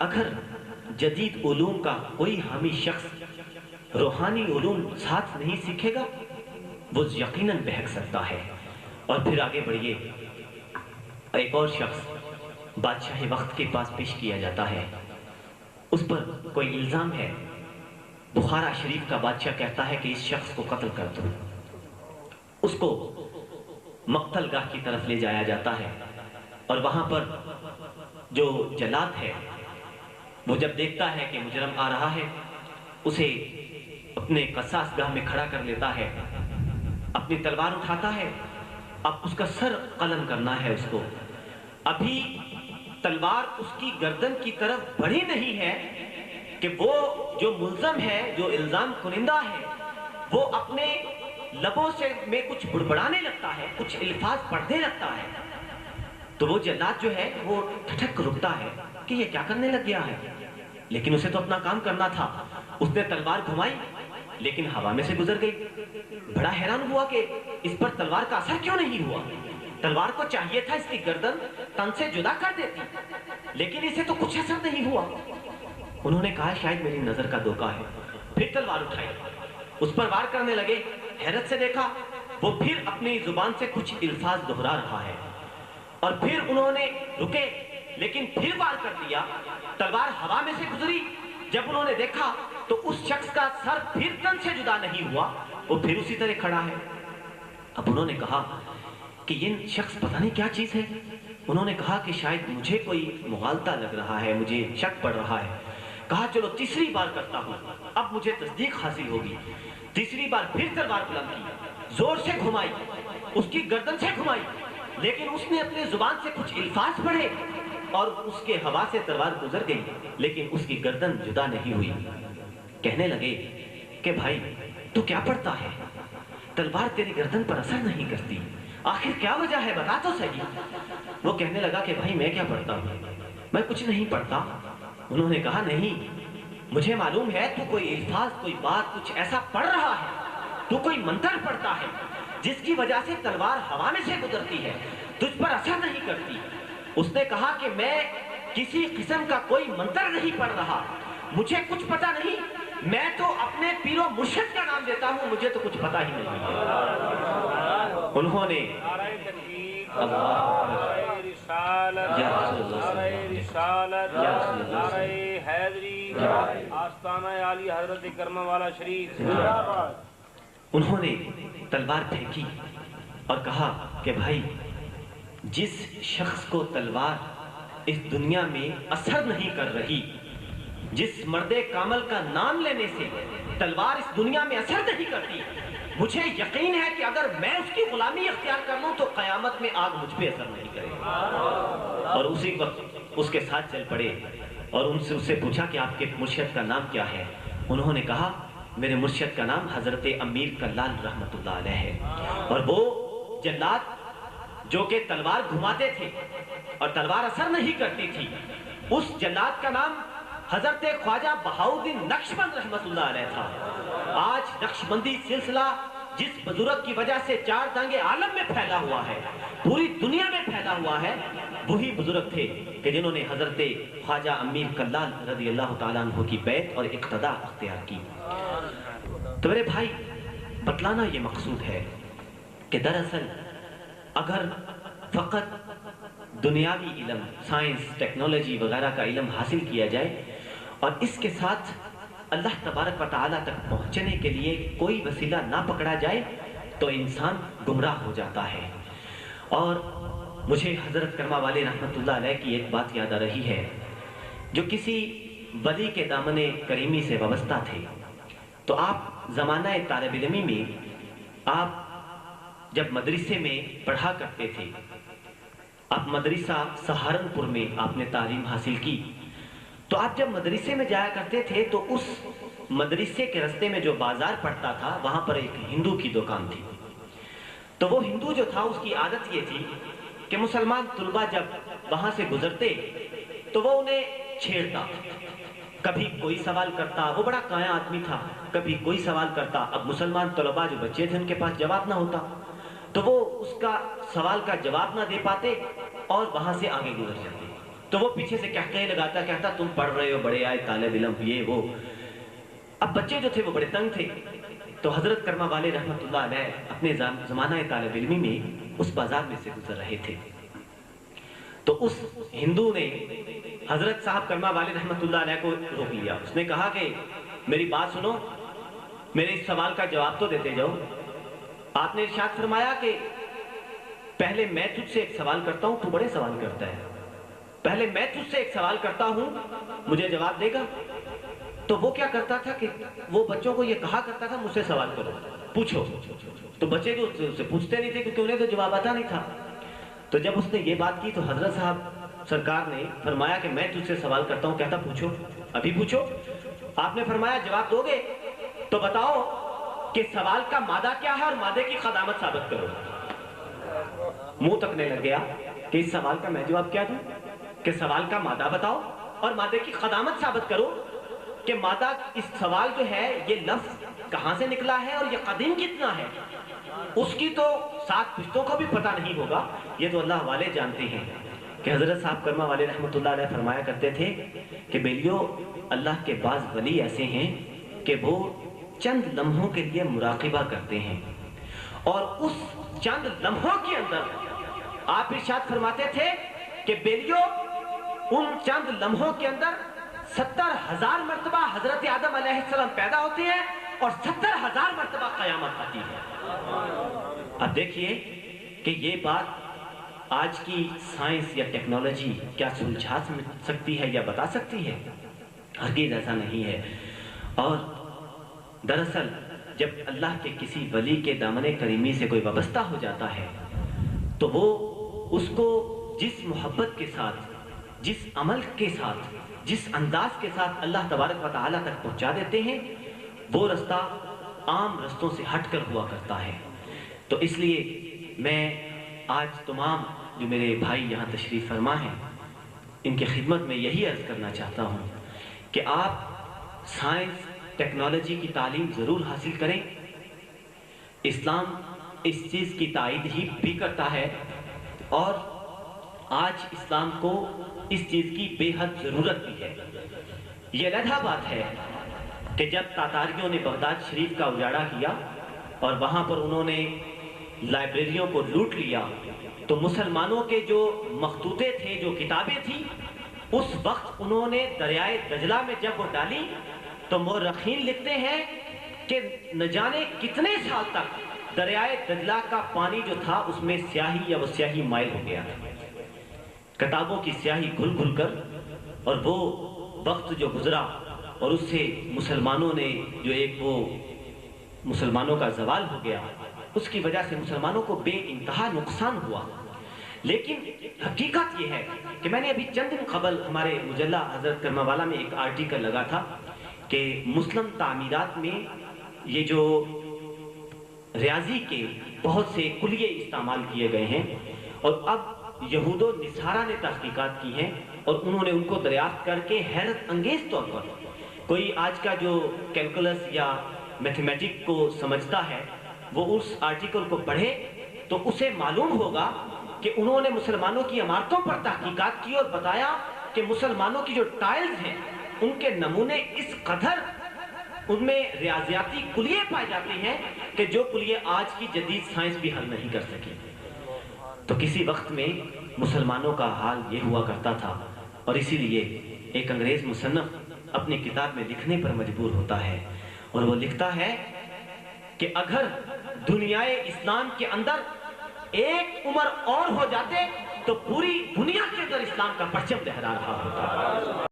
اگر جدید علوم کا کوئی حامی شخص روحانی علوم ساتھ نہیں سیکھے گا وہ یقیناً بہک سکتا ہے۔ اور پھر آگے بڑھیے، ایک اور شخص بادشاہ وقت کے پاس پیش کیا جاتا ہے، اس پر کوئی الزام ہے۔ بخارا شریف کا بادشاہ کہتا ہے کہ اس شخص کو قتل کر دو۔ اس کو مقتل گاہ کی طرف لے جایا جاتا ہے، اور وہاں پر جو جلاد ہے وہ جب دیکھتا ہے کہ مجرم آ رہا ہے، اسے اپنے قصاص گاہ میں کھڑا کر لیتا ہے، اپنی تلوار اٹھاتا ہے، اب اس کا سر قلم کرنا ہے اس کو۔ ابھی تلوار اس کی گردن کی طرف بڑھی نہیں ہے کہ وہ جو ملزم ہے، جو الزام کنندہ ہے، وہ اپنے لبوں سے میں کچھ بڑبڑانے لگتا ہے، کچھ الفاظ پڑھنے لگتا ہے، تو وہ جلاد جو ہے وہ ٹھٹک رکتا ہے کہ یہ کیا کرنے لگ گیا ہے، لیکن اسے تو اپنا کام کرنا تھا۔ اس نے تلوار گھمائی لیکن ہوا میں سے گزر گئی۔ بڑا حیران ہوا کہ اس پر تلوار کا اثر کیوں نہیں ہوا۔ تلوار کو چاہیے تھا اس کی گردن تن سے جدا کر دیتی، لیکن اسے تو کچھ اثر نہیں ہوا۔ انہوں نے کہا شاید میری نظر کا دھوکہ ہے۔ پھر تلوار اٹھائی، اس پر وار کرنے لگے۔ حیرت سے دیکھا وہ پھر اپنی زبان سے کچھ الفاظ دہرا رہا ہے، اور پھر انہوں نے رکے لیکن پھر وار کر دیا۔ تلوار ہوا میں سے گزری، جب انہوں نے دیکھا تو اس شخص کا سر پھر تن سے جدا نہیں ہوا، وہ پھر اسی طرح کھڑا ہے۔ اب انہوں نے کہا کہ یہ شخص پتہ نہیں کیا چیز ہے۔ انہوں نے کہا کہ شاید مجھے کوئی مغالطہ لگ رہا ہے، مجھے شک پڑ رہا ہے۔ کہا چلو تیسری بار کرتا ہوں، اب مجھے تصدیق حاصل ہوگی۔ تیسری بار پھر تلوار بلند کی، زور سے گھمائی، اس کی گردن سے گھمائی، لیکن اس نے اپنے زبان سے کچھ الفاظ پڑھے اور اس کے ہوا سے تلوار گزر گئی، لیکن اس کی گردن جدا نہیں ہوئی۔ کہنے لگے کہ بھائی تو کیا پڑھتا ہے، تلوار تیری گردن پر اثر نہیں کرتی، آخر کیا وجہ ہے بتا تو صحیح۔ وہ کہنے لگا کہ بھائی میں کیا پڑھتا ہوں، میں کچھ نہیں پڑھتا۔ انہوں نے کہا نہیں، مجھے معلوم ہے تو کوئی الفاظ، کوئی بات، کچھ ایسا پڑھ رہا ہے، تو کوئی منتر پڑھتا ہے جس کی وجہ سے تلوار ہوا میں سے گزرتی ہے، تجھ پر اثر نہیں کرتی۔ اس نے کہا کہ میں کسی قسم کا کوئی منتر نہیں پڑھ رہا، مجھے کچھ پتا نہیں، میں تو اپنے پیر و مرشد کا نام دیتا ہوں، مجھے تو کچھ پتا ہی نہیں ہے۔ انہوں نے انہوں نے تلوار پھینکی اور کہا کہ بھائی جس شخص کو تلوار اس دنیا میں اثر نہیں کر رہی، جس مرد کامل کا نام لینے سے تلوار اس دنیا میں اثر نہیں کرتی، مجھے یقین ہے کہ اگر میں اس کی غلامی اختیار کر لوں تو قیامت میں آگ مجھ پہ اثر نہیں کرے گی۔ اور اسی وقت اس کے ساتھ چل پڑے اور ان سے اسے پوچھا کہ آپ کے مرشد کا نام کیا ہے۔ انہوں نے کہا میرے مرشد کا نام حضرت امیر کلال رحمت اللہ علیہ ہے، اور وہ جلاد جو کہ تلوار گھماتے تھے اور تلوار اثر نہیں کرتی تھی، اس جلاد کا نام حضرت خواجہ بہاؤالدین نقشبند رحمت اللہ علیہ تھا۔ آج نقشبندی سلسلہ جس بزرگ کی وجہ سے چار دانگے عالم میں پھیلا ہوا ہے، پوری دنیا میں پھیلا ہوا ہے، وہی بزرگ تھے کہ جنہوں نے حضرت خواجہ امیر کلال رضی اللہ تعالیٰ عنہ کی بیعت اور اقتداء اختیار کی۔ تو میرے بھائی بتلانا یہ مقصود ہے کہ دراصل اگر فقط دنیاوی علم، سائنس، ٹیکنالوجی وغیرہ کا علم حاصل کیا جائے اور اس کے ساتھ اللہ تبارک و تعالیٰ تک پہنچنے کے لیے کوئی وسیلہ نہ پکڑا جائے تو انسان گمراہ ہو جاتا ہے۔ اور مجھے حضرت کرما والے رحمت اللہ علیہ کی ایک بات یاد آ رہی ہے، جو کسی ولی کے دامن کریمی سے وابستہ تھے۔ تو آپ زمانہ طالب علمی میں آپ جب مدرسے میں پڑھا کرتے تھے، آپ مدرسہ سہارنپور میں آپ نے تعلیم حاصل کی، تو آپ جب مدرسے میں جایا کرتے تھے تو اس مدرسے کے رستے میں جو بازار پڑتا تھا وہاں پر ایک ہندو کی دکان تھی۔ تو وہ ہندو جو تھا اس کی عادت یہ تھی کہ مسلمان طلبہ جب وہاں سے گزرتے تو وہ انہیں چھیڑتا، کبھی کوئی سوال کرتا، وہ بڑا کایا آدمی تھا، کبھی کوئی سوال کرتا۔ اب مسلمان طلبہ جو بچے تھے ان کے پاس جواب نہ ہوتا تو وہ اس کا سوال کا جواب نہ دے پاتے اور وہاں سے آگے گزر جاتے۔ تو وہ پیچھے سے کہنے لگاتا کہتا تم پڑھ رہے ہو بڑے آئے طالب علم یہ وہ. اب بچے جو تھے وہ بڑے تنگ تھے. تو حضرت کرما والے رحمت اللہ علیہ اپنے زمانہ طالب علمی میں اس بازار میں سے گزر رہے تھے. تو اس ہندو نے حضرت صاحب کرما والے رحمت اللہ علیہ کو روک لیا. اس نے کہا کہ میری بات سنو, میرے اس سوال کا جواب تو دیتے جاؤ. آپ نے ارشاد فرمایا کہ پہلے میں تجھ سے ایک سوال کرتا ہوں, تو بڑے سوال کرتا ہے, پہلے میں تجھ سے ایک سوال کرتا ہوں, مجھے جواب دے گا. تو وہ کیا کرتا تھا کہ وہ بچوں کو یہ کہا کرتا تھا مجھ سے سوال کرو, پوچھو. تو بچے جو اسے پوچھتے نہیں تھے کیونکہ انہیں تو جواب آتا نہیں تھا. تو جب اس نے یہ بات کی تو حضرت صاحب سرکار نے فرمایا کہ میں تجھ سے سوال کرتا ہوں, کہتا پوچھو, ابھی پوچھو. آپ نے فرمایا جواب دو گے تو بتاؤ کہ سوال کا مادہ کیا ہے اور مادے کی قدامت ثابت کرو. منہ تکنے لگ گیا کہ اس سوال کا میں جواب کیا دوں, کہ سوال کا مادہ بتاؤ اور مادے کی قدامت ثابت کرو کہ مادہ اس سوال جو ہے یہ لفظ کہاں سے نکلا ہے اور یہ قدیم کتنا ہے. اس کی تو 7 پشتوں کو بھی پتہ نہیں ہوگا, یہ تو اللہ والے جانتے ہیں. کہ حضرت صاحب کرما والے رحمت اللہ علیہ فرمایا کرتے تھے کہ بیلیو اللہ کے بعض ولی ایسے ہیں کہ وہ چند لمحوں کے لیے مراقبہ کرتے ہیں, اور اس چند لمحوں کے اندر آپ ارشاد فرماتے تھے کہ بیلیو ان چند لمحوں کے اندر 70,000 مرتبہ حضرت آدم علیہ السلام پیدا ہوتے ہیں اور 70,000 مرتبہ قیامت آتی ہے. اب دیکھیے کہ یہ بات آج کی سائنس یا ٹیکنالوجی کیا سلجھا سکتی ہے یا بتا سکتی ہے؟ ہرگز ایسا نہیں ہے. اور دراصل جب اللہ کے کسی ولی کے دامن کریمی سے کوئی وابستہ ہو جاتا ہے تو وہ اس کو جس محبت کے ساتھ, جس عمل کے ساتھ, جس انداز کے ساتھ اللہ تبارک و تعالیٰ تک پہنچا دیتے ہیں وہ رستہ عام رستوں سے ہٹ کر ہوا کرتا ہے. تو اس لیے میں آج تمام جو میرے بھائی یہاں تشریف فرما ہیں ان کی خدمت میں یہی عرض کرنا چاہتا ہوں کہ آپ سائنس ٹیکنالوجی کی تعلیم ضرور حاصل کریں. اسلام اس چیز کی تائید ہی بھی کرتا ہے اور آج اسلام کو اس چیز کی بے حد ضرورت بھی ہے. یہ علیحدہ بات ہے کہ جب تاتاریوں نے بغداد شریف کا اجاڑا کیا اور وہاں پر انہوں نے لائبریریوں کو لوٹ لیا تو مسلمانوں کے جو مخطوطے تھے, جو کتابیں تھیں, اس وقت انہوں نے دریائے دجلہ میں جب وہ ڈالی تو مورخین لکھتے ہیں کہ نہ جانے کتنے سال تک دریائے دجلہ کا پانی جو تھا اس میں سیاہی یا وہ سیاہی مائل ہو گیا تھا, کتابوں کی سیاہی گھل گھل کر. اور وہ وقت جو گزرا اور اس سے مسلمانوں نے جو ایک وہ مسلمانوں کا زوال ہو گیا, اس کی وجہ سے مسلمانوں کو بے انتہا نقصان ہوا. لیکن حقیقت یہ ہے کہ میں نے ابھی چند دن قبل ہمارے مجلہ حضرت کرما والا میں ایک آرٹیکل لگا تھا کہ مسلم تعمیرات میں یہ جو ریاضی کے بہت سے کلیے استعمال کیے گئے ہیں اور اب یہود و نصارہ نے تحقیقات کی ہیں اور انہوں نے ان کو دریافت کر کے حیرت انگیز طور پر, کوئی آج کا جو کیلکولس یا میتھمیٹک کو سمجھتا ہے وہ اس آرٹیکل کو پڑھے تو اسے معلوم ہوگا کہ انہوں نے مسلمانوں کی عمارتوں پر تحقیقات کی اور بتایا کہ مسلمانوں کی جو ٹائلز ہیں ان کے نمونے اس قدر ان میں ریاضیاتی کلیے پائے جاتے ہیں کہ جو کلیے آج کی جدید سائنس بھی حل نہیں کر سکی. تو کسی وقت میں مسلمانوں کا حال یہ ہوا کرتا تھا اور اسی لیے ایک انگریز مصنف اپنی کتاب میں لکھنے پر مجبور ہوتا ہے اور وہ لکھتا ہے کہ اگر دنیائے اسلام کے اندر ایک عمر اور ہو جاتے تو پوری دنیا کے اندر اسلام کا پرچم لہرا رہا ہوتا.